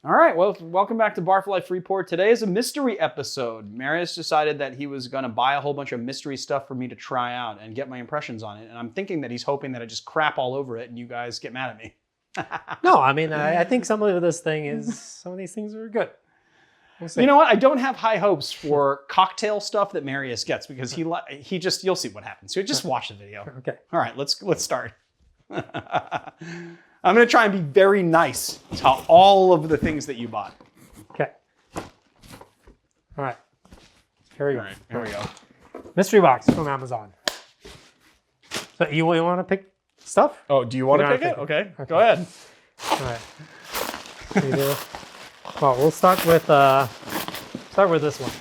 All right, well, welcome back to Bar for Life FreePour. Today is a mystery episode. Marius decided that he was going to buy a whole bunch of mystery stuff for me to try out and get my impressions on it. And I'm thinking that he's hoping that I just crap all over it and you guys get mad at me. No, I mean, I think some of these things are good. We'll see. You know what? I don't have high hopes for cocktail stuff that you'll see what happens. So just watch the video. Okay. All right, let's start. I'm going to try and be very nice to all of the things that you bought. Okay. All right. Here we go. All right, here we go. Mystery box from Amazon. So you want to pick stuff? Oh, do you want to pick it? Okay, go ahead. All right. Well, we'll start with this one.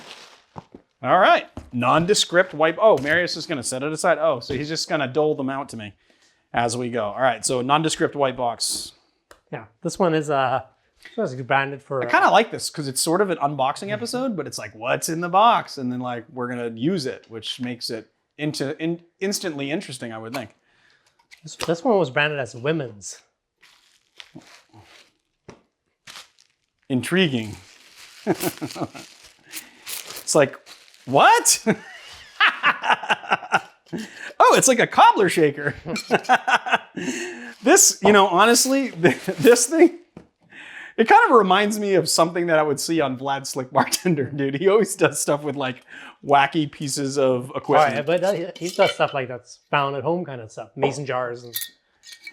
All right. Nondescript wipe. Oh, Marius is going to set it aside. Oh, so he's just going to dole them out to me as we go. All right, so nondescript white box. Yeah, this one is branded for... I kind of like this because it's sort of an unboxing episode, but it's like, what's in the box? And then like, we're going to use it, which makes it instantly interesting, I would think. This one was branded as women's. Intriguing. It's like, what? Oh, it's like a cobbler shaker. This, honestly, this thing, it kind of reminds me of something that I would see on Vlad Slick Bartender, dude. He always does stuff with like wacky pieces of equipment. Right, but he does stuff like that's found at home kind of stuff, mason jars and...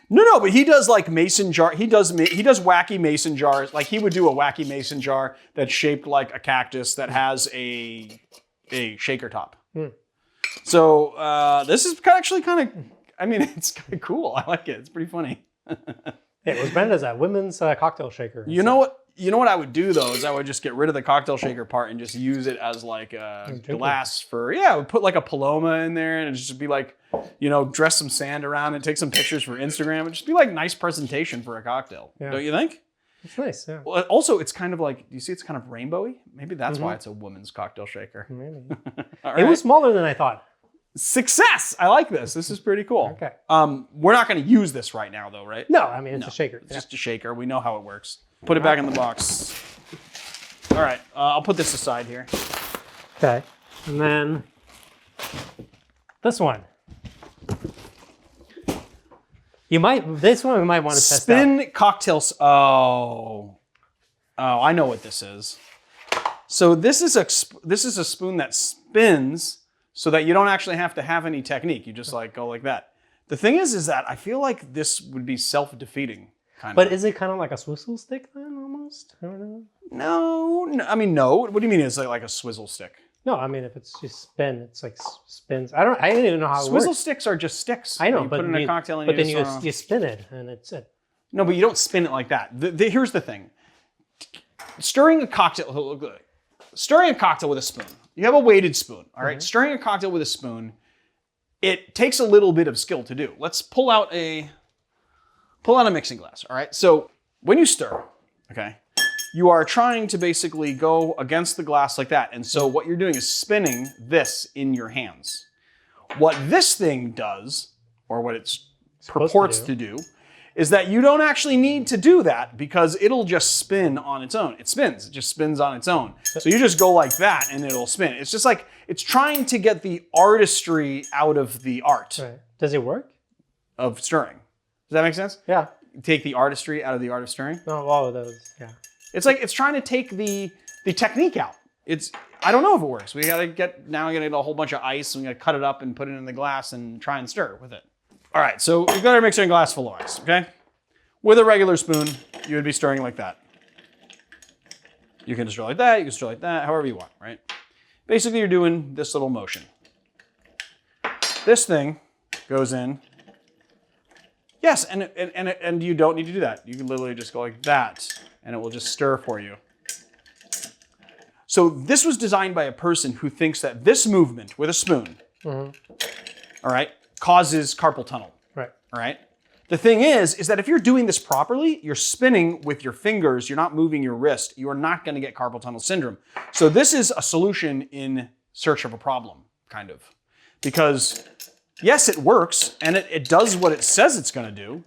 No, but he does like mason jar. He does wacky mason jars. Like he would do a wacky mason jar that's shaped like a cactus that has a shaker top. So this is actually kind of, I mean, it's kind of cool. I like it. It's pretty funny. It was branded as a women's cocktail shaker. You know what I would do though is I would just get rid of the cocktail shaker part and just use it as like a glass for, I would put like a Paloma in there and it'd just be like, dress some sand around and take some pictures for Instagram. It'd just be like nice presentation for a cocktail. Yeah. Don't you think? It's nice, yeah. Well, also, it's kind of like, do you see it's kind of rainbowy? Maybe that's why it's a woman's cocktail shaker. Maybe. Right. It was smaller than I thought. Success! I like this. This is pretty cool. Okay. We're not going to use this right now, though, right? No, I mean, it's a shaker. It's just a shaker. We know how it works. Put it back in the box. All right. I'll put this aside here. Okay. And then this one. This one we might want to test out. Spin cocktails. Oh, I know what this is. So this is a spoon that spins so that you don't actually have to have any technique. You just like go like that. The thing is that I feel like this would be self-defeating. But is it kind of like a swizzle stick then almost? I don't know. No. I mean, no. What do you mean it's like a swizzle stick? No, I mean, if it's just spin, it's like spins. I don't even know how it works. Swizzle sticks are just sticks. I know, you put in a cocktail and but then you spin it and it's it. No, but you don't spin it like that. Here's the thing. Stirring a cocktail with a spoon. You have a weighted spoon, all right? Stirring a cocktail with a spoon, it takes a little bit of skill to do. Let's pull out a mixing glass, all right? So when you stir, okay, you are trying to basically go against the glass like that. And so what you're doing is spinning this in your hands. What this thing does, or what it purports to do, is that you don't actually need to do that because it'll just spin on its own. It just spins on its own. So you just go like that and it'll spin. It's just like, it's trying to get the artistry out of the art. Right. Does it work? Of stirring. Does that make sense? Yeah. Take the artistry out of the art of stirring? No, all of those, yeah. It's like, it's trying to take the technique out. I don't know if it works. We gotta get a whole bunch of ice and we gotta cut it up and put it in the glass and try and stir with it. All right, so we've got our mixing glass full of ice, okay? With a regular spoon, you would be stirring like that. You can stir like that, you can stir like that, however you want, right? Basically, you're doing this little motion. This thing goes in. Yes, and you don't need to do that. You can literally just go like that, and it will just stir for you. So this was designed by a person who thinks that this movement with a spoon, all right, causes carpal tunnel. Right. All right. The thing is that if you're doing this properly, you're spinning with your fingers, you're not moving your wrist, you are not going to get carpal tunnel syndrome. So this is a solution in search of a problem, kind of. Because yes, it works, and it does what it says it's going to do,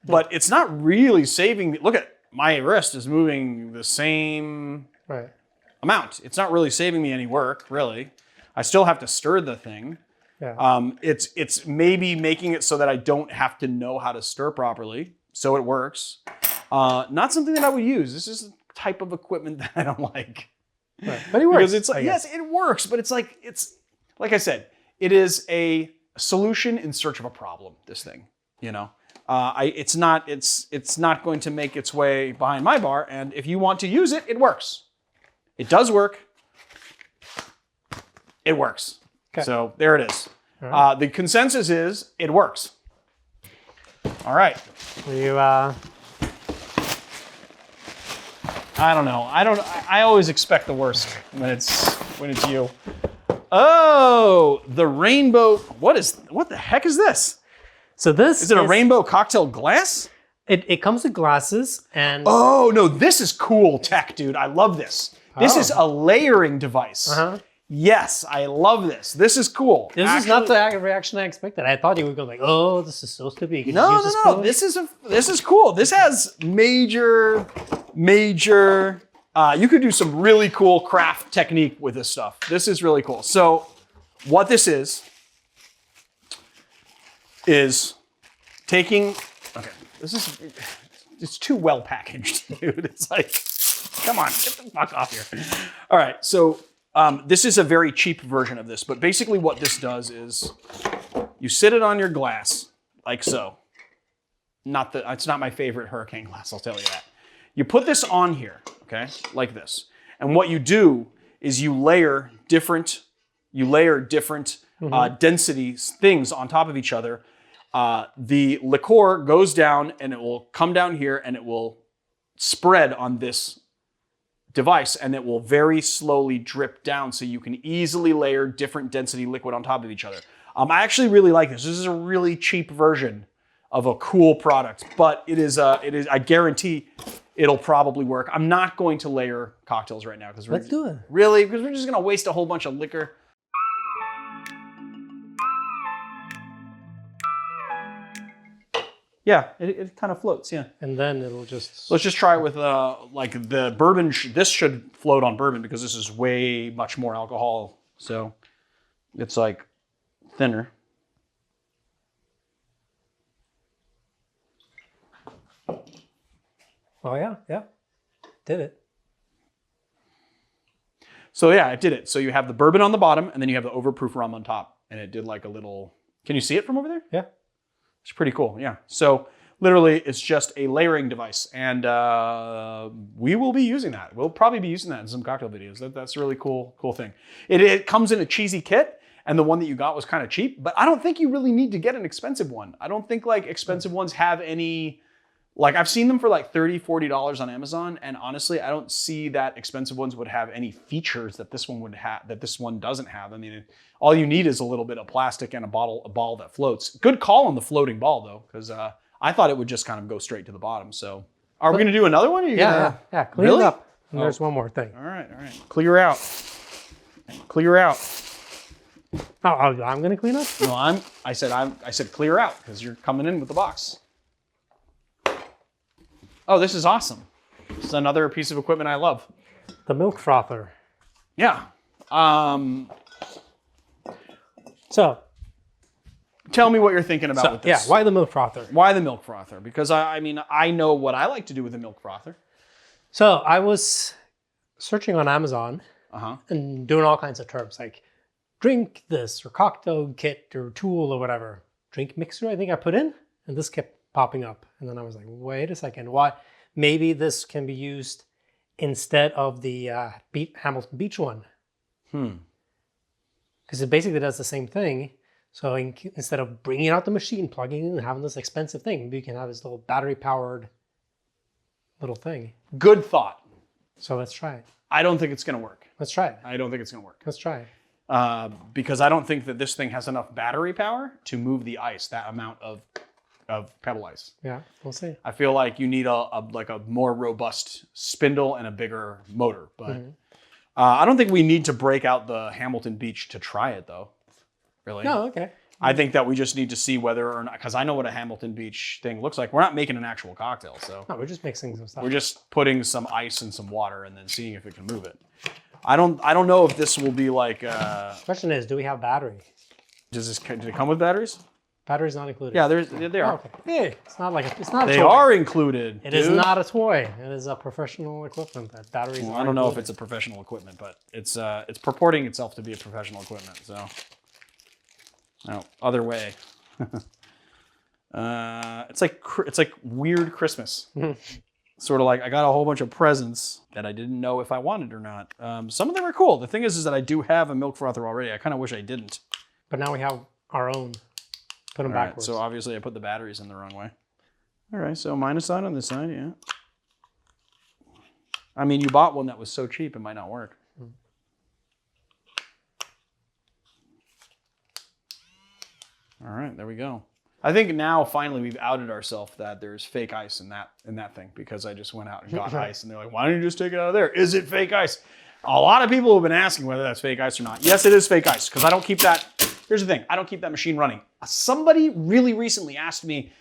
but it's not really saving. Look at my wrist is moving the same Right. amount. It's not really saving me any work, really. I still have to stir the thing. Yeah. It's maybe making it so that I don't have to know how to stir properly, so it works. Not something that I would use. This is a type of equipment that I don't like. Right. But it works. Because it's like, yes, it works, but it's like I said, it is a solution in search of a problem. This thing, you know, it's not going to make its way behind my bar. And if you want to use it, it works. It does work. It works. Okay. So there it is. Right. The consensus is it works. All right. You I don't know. I always expect the worst when it's you. Oh, the rainbow. What the heck is this? So this Is it a rainbow cocktail glass? It comes with glasses and Oh, no, this is cool tech, dude. I love this. This Oh. is a layering device. Uh-huh. Yes, I love this. This is cool. This is not the reaction I expected. I thought you would go like, "Oh, this is so stupid." You can No, use no, this no. This is cool. This has major. You could do some really cool craft technique with this stuff. This is really cool. So, what this is taking. Okay, it's too well packaged, dude. It's like, come on, get the fuck off here. All right, so this is a very cheap version of this, but basically what this does is you sit it on your glass like so. It's not my favorite hurricane glass, I'll tell you that. You put this on here, okay, like this. And what you do is you layer different density things on top of each other. The liqueur goes down and it will come down here and it will spread on this device and it will very slowly drip down so you can easily layer different density liquid on top of each other. I actually really like this. This is a really cheap version of a cool product, but it is I guarantee it'll probably work. I'm not going to layer cocktails right now because Let's do it. Really? Because we're just gonna waste a whole bunch of liquor. Yeah, it kind of floats, yeah. And then it'll just... Let's just try it with like the bourbon. This should float on bourbon because this is way much more alcohol. So it's like thinner. Oh yeah. Did it. So yeah, it did it. So you have the bourbon on the bottom and then you have the overproof rum on top. And it did like a little, can you see it from over there? Yeah. It's pretty cool, yeah. So literally it's just a layering device and we will be using that. We'll probably be using that in some cocktail videos. That's a really cool thing. It comes in a cheesy kit and the one that you got was kind of cheap, but I don't think you really need to get an expensive one. I don't think like expensive ones have any, like I've seen them for like $30, $40 on Amazon. And honestly, I don't see that expensive ones would have any features that this one would have, that this one doesn't have. I mean, all you need is a little bit of plastic and a ball that floats. Good call on the floating ball though, because I thought it would just kind of go straight to the bottom. So are we gonna do another one? Or Yeah. Clean Really? it up. And there's one more thing. All right. Clear out. Oh, I'm gonna clean up? No, I said clear out because you're coming in with the box. Oh, this is awesome. This is another piece of equipment I love. The milk frother. Yeah. So Tell me what you're thinking about with this. Yeah, why the milk frother? Why the milk frother? Because I mean, I know what I like to do with a milk frother. So I was searching on Amazon and doing all kinds of terms like drink this or cocktail kit or tool or whatever. Drink mixer, I think I put in, and this kept popping up. And then I was like, wait a second, why? Maybe this can be used instead of the Hamilton Beach one. Because it basically does the same thing. So instead of bringing out the machine, plugging it in, and having this expensive thing, maybe you can have this little battery-powered little thing. Good thought. So let's try it. I don't think it's going to work. Let's try it. I don't think it's going to work. Let's try it. Because I don't think that this thing has enough battery power to move the ice, that amount of pebble ice. Yeah, we'll see. I feel like you need a more robust spindle and a bigger motor. But I don't think we need to break out the Hamilton Beach to try it, though. Really? No, okay. I think that we just need to see whether or not, because I know what a Hamilton Beach thing looks like. We're not making an actual cocktail, so. No, we're just mixing some stuff. We're just putting some ice and some water and then seeing if it can move it. I don't know if this will be like. Question is, do we have battery? Did it come with batteries? Battery's not included. Yeah, they are. Oh, okay. Hey, it's not like it's not. They a toy. are included. It is not a toy. It is a professional equipment. That batteries. Well, I don't know if it's a professional equipment, but it's purporting itself to be a professional equipment. So, no other way. It's like weird Christmas. Sort of like I got a whole bunch of presents that I didn't know if I wanted or not. Some of them are cool. The thing is that I do have a milk frother already. I kind of wish I didn't. But now we have our own. Put them backwards. So obviously I put the batteries in the wrong way. All right, so minus sign on this side, yeah. I mean, you bought one that was so cheap, it might not work. All right, there we go. I think now finally we've outed ourselves that there's fake ice in that thing because I just went out and got ice and they're like, why don't you just take it out of there? Is it fake ice? A lot of people have been asking whether that's fake ice or not. Yes, it is fake ice because I don't keep that. Here's the thing, I don't keep that machine running. Somebody really recently asked me,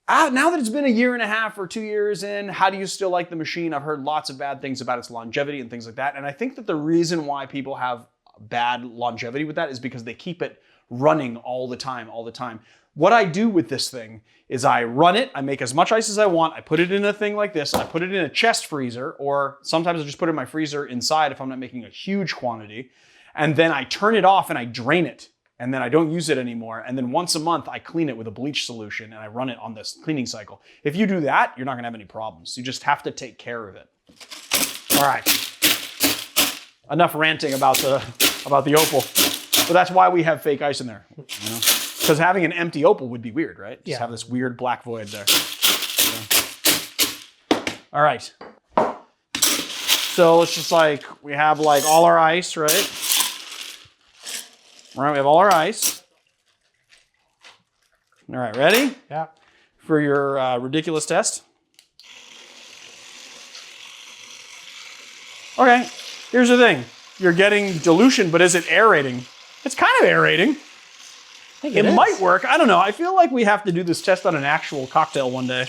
now that it's been a year and a half or 2 years in, how do you still like the machine? I've heard lots of bad things about its longevity and things like that. And I think that the reason why people have bad longevity with that is because they keep it running all the time. What I do with this thing is I run it, I make as much ice as I want, I put it in a thing like this, I put it in a chest freezer, or sometimes I just put it in my freezer inside if I'm not making a huge quantity, and then I turn it off and I drain it. And then I don't use it anymore. And then once a month, I clean it with a bleach solution and I run it on this cleaning cycle. If you do that, you're not gonna have any problems. You just have to take care of it. All right. Enough ranting about the opal. But that's why we have fake ice in there. Because having an empty opal would be weird, right? Just have this weird black void there. All right. So it's just like, we have like all our ice, right? All right, we have all our ice. All right, ready? Yeah. For your ridiculous test? Okay, here's the thing. You're getting dilution, but is it aerating? It's kind of aerating. I think it might work. I don't know. I feel like we have to do this test on an actual cocktail one day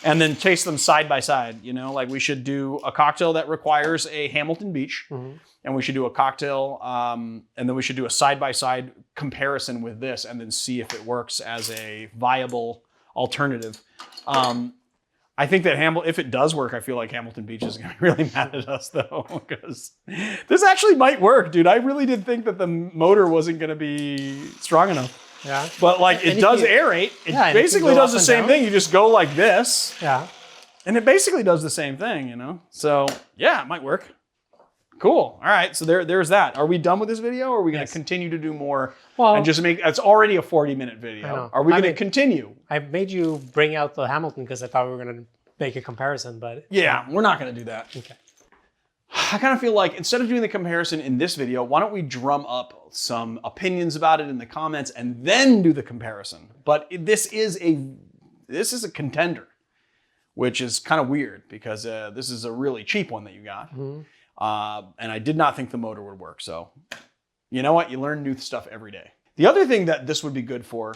and then taste them side by side. You know, like we should do a cocktail that requires a Hamilton Beach. And we should do a cocktail, and then we should do a side-by-side comparison with this and then see if it works as a viable alternative. I think that if it does work, I feel like Hamilton Beach is going to be really mad at us, though, because this actually might work, dude. I really did think that the motor wasn't going to be strong enough. Yeah. But, like, it does aerate. It basically does the same thing. You just go like this. Yeah. And it basically does the same thing, you know? So, yeah, it might work. Cool. All right. So there's that. Are we done with this video, or are we going to continue to do more and just make? It's already a 40-minute video. Are we going to continue? I made you bring out the Hamilton because I thought we were going to make a comparison, but yeah, we're not going to do that. Okay. I kind of feel like instead of doing the comparison in this video, why don't we drum up some opinions about it in the comments and then do the comparison? But this is a contender, which is kind of weird because this is a really cheap one that you got. And I did not think the motor would work. So, you know what? You learn new stuff every day. The other thing that this would be good for,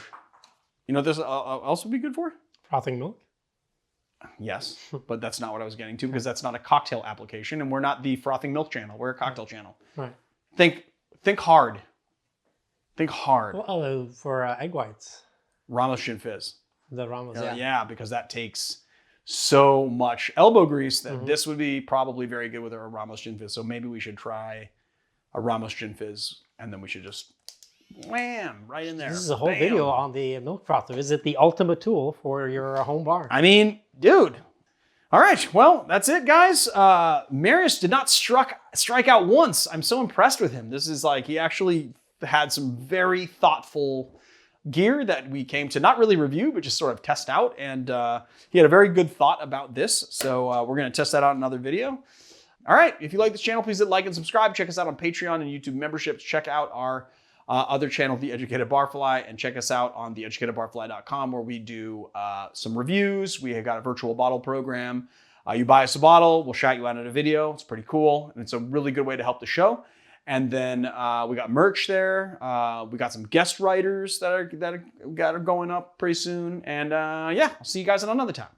you know, this also would be good for? Frothing milk? Yes, but that's not what I was getting to because that's not a cocktail application and we're not the frothing milk channel. We're a cocktail channel. Right. Think hard. Think hard. Well, for egg whites. Ramos Gin Fizz. The Ramos, yeah, because that takes so much elbow grease that this would be probably very good with a Ramos Gin Fizz. So maybe we should try a Ramos Gin Fizz and then we should just wham, right in there. This is a whole video on the milk frother. Is it the ultimate tool for your home bar? I mean, dude. All right, well, that's it, guys. Marius did not strike out once. I'm so impressed with him. This is like, he actually had some very thoughtful gear that we came to not really review, but just sort of test out. And he had a very good thought about this. So we're going to test that out in another video. All right, if you like this channel, please hit like and subscribe. Check us out on Patreon and YouTube memberships. Check out our other channel, The Educated Barfly, and check us out on theeducatedbarfly.com where we do some reviews. We have got a virtual bottle program. You buy us a bottle, we'll shout you out in a video. It's pretty cool, and it's a really good way to help the show. And then we got merch there. We got some guest writers that are going up pretty soon. And yeah, I'll see you guys on another time.